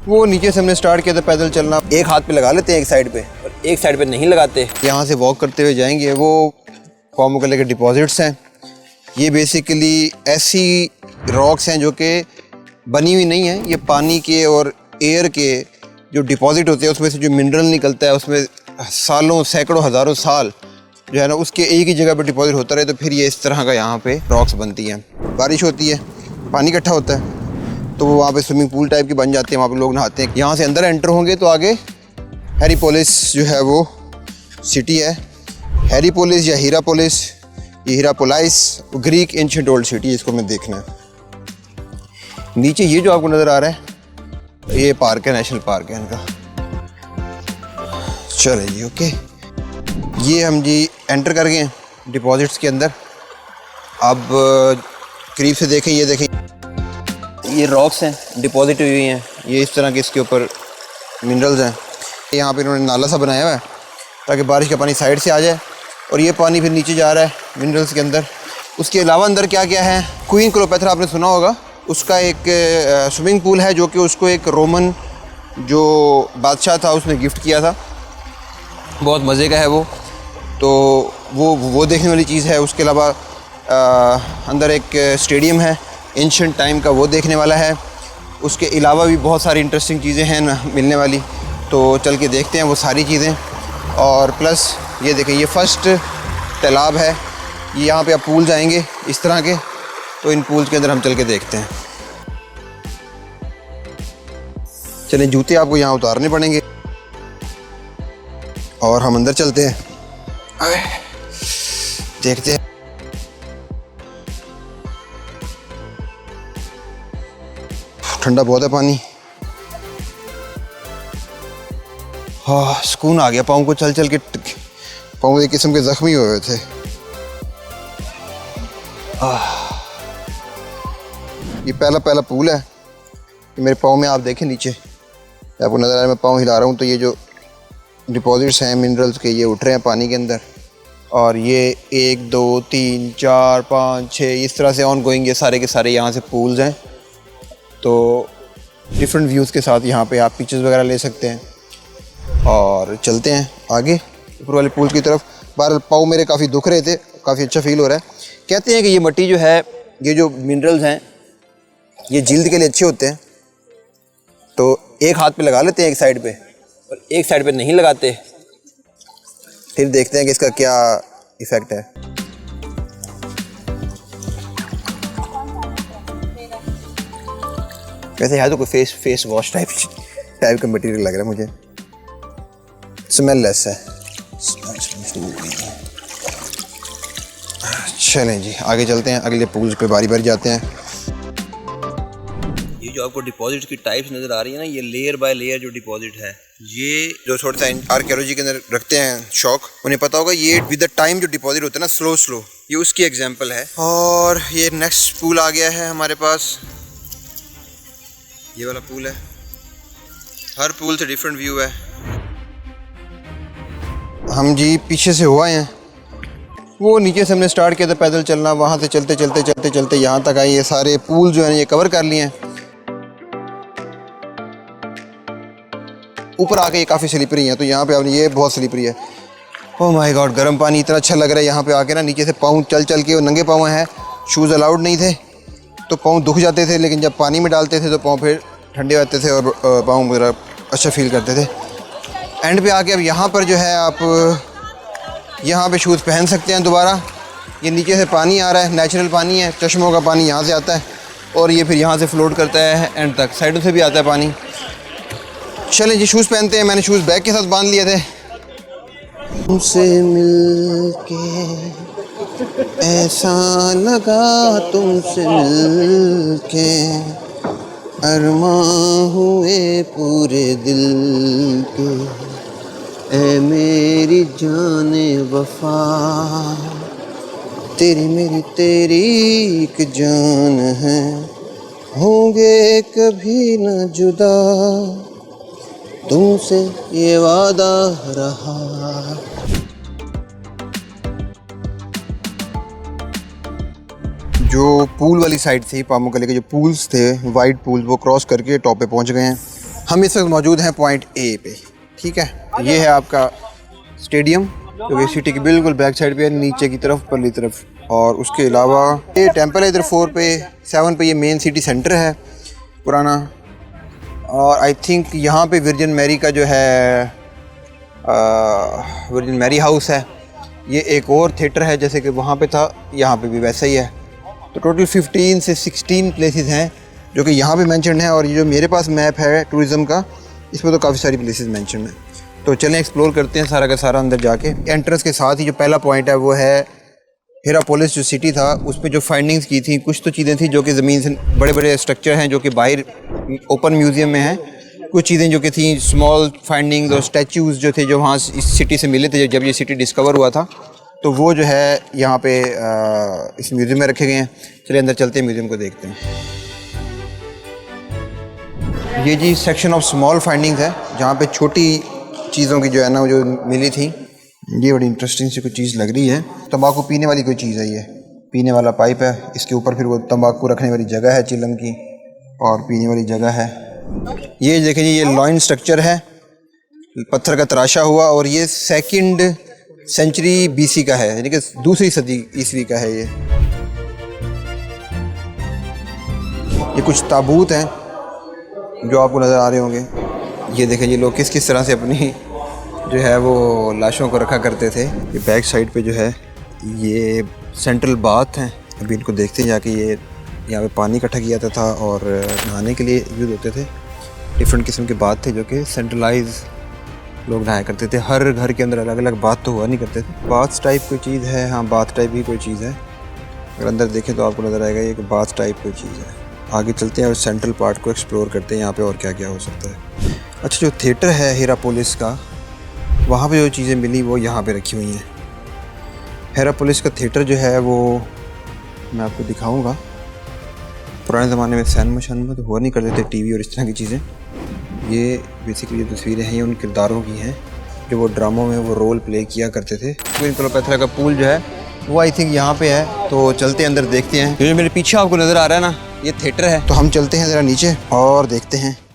वो नीचे से हमने स्टार्ट किया था पैदल चलना। एक हाथ पे लगा लेते हैं एक साइड पे और एक साइड पे नहीं लगाते। यहाँ से वॉक करते हुए जाएंगे। वो पामुकले के डिपॉजिट्स हैं। ये बेसिकली ऐसी रॉक्स हैं जो कि बनी हुई नहीं है, ये पानी के और एयर के जो डिपॉजिट होते हैं उसमें से जो मिनरल निकलता है, उसमें सालों सैकड़ों हज़ारों साल जो है ना उसके एक ही जगह पे डिपॉजिट होता रहे, तो फिर ये इस तरह का यहाँ पे रॉक्स बनती हैं। बारिश होती है, पानी इकट्ठा होता है, तो वो वहाँ पे स्विमिंग पूल टाइप की बन जाती है, वहाँ पे लोग नहाते हैं। यहाँ से अंदर एंटर होंगे तो आगे हेरीपोलिस जो है वो सिटी है। हेरीपोलिस या हीरापोलिस, ये हीरापोलाइस ग्रीक एंशिएंट ओल्ड सिटी, इसको मैं देखना है। नीचे ये जो आपको नज़र आ रहा है ये पार्क है, नेशनल पार्क है इनका। चले जी, ओके। ये हम जी एंटर कर गए हैं डिपॉजिट्स के अंदर। अब करीब से देखें, ये देखें, ये रॉक्स हैं, डिपॉजिट हुई हैं। ये इस तरह के इसके ऊपर मिनरल्स हैं। यहाँ पे इन्होंने नाला सा बनाया हुआ है ताकि बारिश का पानी साइड से आ जाए और ये पानी फिर नीचे जा रहा है मिनरल्स के अंदर। उसके अलावा अंदर क्या क्या है, क्वीन क्लोपेत्रा आपने सुना होगा, उसका एक स्विमिंग पूल है जो कि उसको एक रोमन जो बादशाह था उसने गिफ्ट किया था। बहुत मज़े का है वो, तो वो देखने वाली चीज़ है। उसके अलावा अंदर एक स्टेडियम है एंशिएंट टाइम का, वो देखने वाला है। उसके अलावा भी बहुत सारी इंटरेस्टिंग चीज़ें हैं ना मिलने वाली, तो चल के देखते हैं वो सारी चीज़ें। और प्लस ये देखें, ये फर्स्ट तालाब है। ये यहाँ पे आप पूल जाएंगे इस तरह के, तो इन पूल्स के अंदर हम चल के देखते हैं। चलें, जूते आपको यहाँ उतारने पड़ेंगे और हम अंदर चलते हैं, देखते हैं। ठंडा बहुत है पानी। हाँ, सुकून आ गया पाँव को चल चल के। पाँव एक किस्म के जख्मी हुए थे। ये पहला पूल है। ये मेरे पाँव में आप देखें नीचे, आपको नज़र आ रहा है, मैं पाँव हिला रहा हूँ तो ये जो डिपॉजिट्स हैं मिनरल्स के, ये उठ रहे हैं पानी के अंदर। और ये 1 2 3 4 5 6 इस तरह से ऑन गोइंग ये सारे के सारे यहाँ से पूल्स हैं। तो डिफरेंट व्यूज़ के साथ यहाँ पे आप पिक्चर्स वगैरह ले सकते हैं। और चलते हैं आगे ऊपर वाले पूल की तरफ। बाहर पाँव मेरे काफ़ी दुख रहे थे, काफ़ी अच्छा फील हो रहा है। कहते हैं कि ये मिट्टी जो है, ये जो मिनरल्स हैं, ये जिल्द के लिए अच्छे होते हैं, तो एक हाथ पे लगा लेते हैं एक साइड पे और एक साइड पे नहीं लगाते। फिर देखते हैं कि इसका क्या इफ़ेक्ट है। वैसे है तो कोई फेस वॉश टाइप का मटेरियल लग रहा है मुझे, स्मेल लेस है। चलें जी, आगे चलते हैं, अगले पूल पे बारी बारी जाते हैं। ये जो आपको डिपॉजिट की टाइप्स नज़र आ रही है ना, ये लेयर बाय लेयर जो डिपॉजिट है, ये जो थोड़ा सा आर्कियोलॉजी के अंदर रखते हैं शौक, उन्हें पता होगा ये विद द टाइम जो डिपॉजिट होता है ना स्लो, ये उसकी एग्जांपल है। और ये नेक्स्ट पूल आ गया है हमारे पास, ये वाला पूल है। हर पूल से डिफरेंट व्यू है। हम जी पीछे से हुआ हैं, वो नीचे से हमने स्टार्ट किया था पैदल चलना, वहाँ से चलते यहाँ तक आए। ये सारे पूल जो हैं ये कवर कर लिए हैं। ऊपर आके ये काफ़ी स्लिपरी हैं, तो यहाँ पे आपने, ये बहुत स्लिपरी है। ओह माय गॉड, गर्म पानी इतना अच्छा लग रहा है यहाँ पे आके ना। नीचे से पाँव चल के, वो नंगे पाँव हैं, शूज़ अलाउड नहीं थे तो पाँव दुख जाते थे, लेकिन जब पानी में डालते थे तो पाँव फिर ठंडे होते थे और पाँव वगैरह अच्छा फील करते थे। एंड पे आके अब यहाँ पर जो है आप यहाँ पे शूज़ पहन सकते हैं दोबारा। ये नीचे से पानी आ रहा है, नेचुरल पानी है, चश्मों का पानी यहाँ से आता है और ये फिर यहाँ से फ्लोट करता है एंड तक, साइडों से भी आता है पानी। चलें जी, शूज़ पहनते हैं। मैंने शूज़ बैग के साथ बांध लिए थे। तुमसे मिलके ऐसा लगा, तुमसे मिलके अरमां हुए पूरे दिल के, ऐ मेरी जाने वफा, तेरी मेरी तेरी एक जान है, होंगे कभी न जुदा, तुमसे ये वादा रहा। जो पूल वाली साइड थी पामुकले के जो पूल्स थे, वाइड पूल, वो क्रॉस करके टॉप पे पहुंच गए हैं। हम इस वक्त मौजूद हैं पॉइंट ए पे, ठीक है। ये है आपका स्टेडियम जो कि सिटी की बिल्कुल बैक साइड पे है, नीचे की तरफ परली तरफ। और उसके अलावा ये टेंपल है इधर 4 पे 7 पे, ये मेन सिटी सेंटर है पुराना। और आई थिंक यहाँ पे वर्जिन मैरी का जो है वर्जिन मैरी हाउस है। ये एक और थिएटर है जैसे कि वहाँ पे था, यहाँ पे भी वैसा ही है। तो टोटल 15 से 16 प्लेसेस हैं जो कि यहाँ पे मेंशन है। और ये जो मेरे पास मैप है टूरिज़म का, इसमें तो काफ़ी सारी प्लेसेस मेंशन है। तो चलें एक्सप्लोर करते हैं सारा का सारा अंदर जाके। एंट्रेंस के साथ ही जो पहला पॉइंट है वो है हिरापोलिस जो सिटी था, उस पर जो फाइंडिंग्स की थी, कुछ तो चीज़ें थी जो कि ज़मीन से बड़े बड़े स्ट्रक्चर हैं जो कि बाहर ओपन म्यूज़ियम में हैं। कुछ चीज़ें जो कि थी स्मॉल फाइंडिंग्स और स्टैचूज़ जो थे जो वहाँ इस सिटी से मिले थे जब ये सिटी डिस्कवर हुआ था, तो वो जो है यहाँ पे इस म्यूज़ियम में रखे गए हैं। चलिए अंदर चलते हैं, म्यूज़ियम को देखते हैं। ये जी सेक्शन ऑफ स्मॉल फाइंडिंग्स है जहाँ पे छोटी चीज़ों की जो है ना जो मिली थी। ये बड़ी इंटरेस्टिंग सी कोई चीज़ लग रही है। तंबाकू पीने वाली कोई चीज़ है, ये पीने वाला पाइप है। इसके ऊपर फिर वो तंबाकू रखने वाली जगह है चिलम की, और पीने वाली जगह है। ये देखें जी, ये लॉइन स्ट्रक्चर है पत्थर का तराशा हुआ, और ये 2nd सेंचुरी BC का है, यानी कि 2री सदी ईस्वी का है। ये कुछ ताबूत हैं जो आपको नज़र आ रहे होंगे। ये देखें जी, लोग किस किस तरह से अपनी जो है वो लाशों को रखा करते थे। ये बैक साइड पे जो है ये सेंट्रल बाथ हैं। अभी इनको देखते हैं जाके। ये यहाँ पे पानी इकट्ठा किया जाता था और नहाने के लिए यूज़ होते थे। डिफरेंट किस्म के बाथ थे जो कि सेंट्रलाइज लोग नहाया करते थे। हर घर के अंदर अलग अलग बाथ तो हुआ नहीं करते थे। बाथ टाइप कोई चीज़ है, हाँ बाथ टाइप ही कोई चीज़ है। अगर अंदर देखें तो आपको नज़र आएगा ये कि बाथ टाइप कोई चीज़ है। आगे चलते हैं और सेंट्रल पार्ट को एक्सप्लोर करते हैं, यहाँ पे और क्या क्या हो सकता है। अच्छा, जो थिएटर है हिरापोलिस का, वहाँ पे जो चीज़ें मिली वो यहाँ पे रखी हुई हैं। हिरापोलिस का थिएटर जो है वो मैं आपको दिखाऊंगा। पुराने ज़माने में सैनमा शैनमा तो हुआ नहीं करते थे, टीवी और इस तरह की चीज़ें। ये बेसिकली जो तस्वीरें हैं ये उन किरदारों की हैं जो वो ड्रामों में वो रोल प्ले किया करते थे। क्वीन क्लोपेट्रा का पूल जो है वो आई थिंक यहाँ पे है। तो चलते हैं अंदर, देखते हैं। जो मेरे पीछे आपको नज़र आ रहा है ना, ये थिएटर है। तो हम चलते हैं ज़रा नीचे और देखते हैं